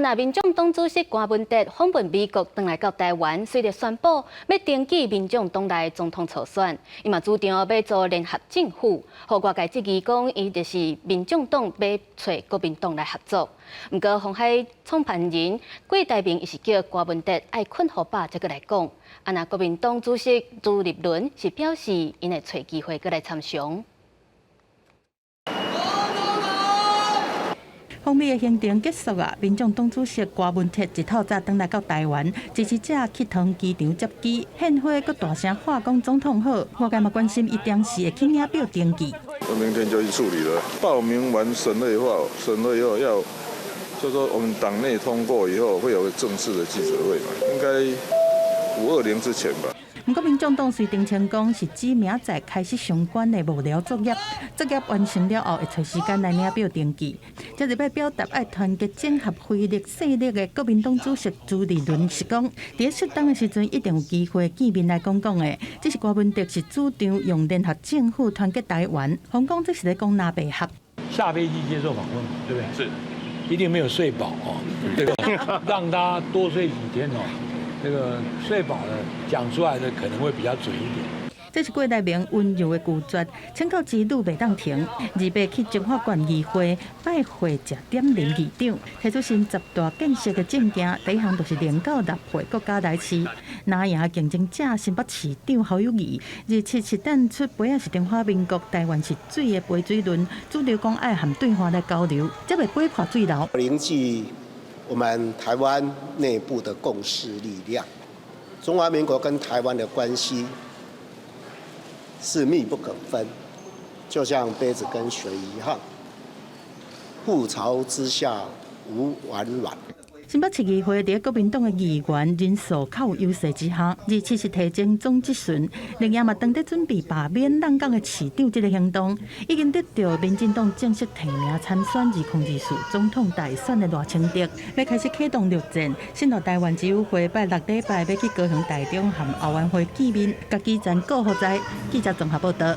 那民众党主席关文哲访问美国，回来到台湾，随着宣布要登记民众党内总统初选，伊嘛主张要做联合政府，互外界质疑讲伊就是民众党要找国民党来合作。不过，鸿海创办人郭台铭伊是叫关文哲爱困好饱才过来讲。那国民党主席朱立伦是表示，因会找机会过来参详。 访美的行程结束啊，民众党主席郭文哲一透早回来到台湾，支持者去同机场接机，献花佮大声喊讲总统好。外界嘛关心伊当时会去领表登记。我明天就去处理了，报名完审了以后要，就说我们党内通过以后会有个正式的记者会嘛，应该520之前吧。 不过，民众党虽定称讲是指明仔开始相关的幕僚作业，作业完成了后会找时间来领表登记。这日要表达爱团结整合费力势力的国民党主席朱立伦是讲，在适当的时阵一定有机会见面来讲的。只是郭文哲是主张用联合政府团结台湾，洪讲这是在讲拿白合。下飞机接受访问，对不对？是，一定没有睡饱哦，这个让他多睡几天哦。 这个睡饱了，讲出来的可能会比较准一点。这是郭台铭温柔的拒绝，请告之路袂当停。28去中法院议会拜会食点林议长，提出新10大建设的证件，第一项就是连到6会国家来市。拿赢竞争者新北市长侯友宜，27是等出杯啊是中华民国台湾是水的杯水轮，主张讲爱和对方来交流，才袂杯破水流。凝聚我们台湾内部的共识力量，中华民国跟台湾的关系是密不可分，就像杯子跟水一样，覆巢之下无完卵。 新北市议会在国民党的议员人数较有优势之下，27是提前总质询，另外嘛当在准备罢免咱港的市长这个行动，已经得到民进党正式提名参选2024总统大选的赖清德，要开始启动陆战。新到台湾自由会拜6礼拜要去高雄台中和后援会见面，甲基层顾好在记者综合报道。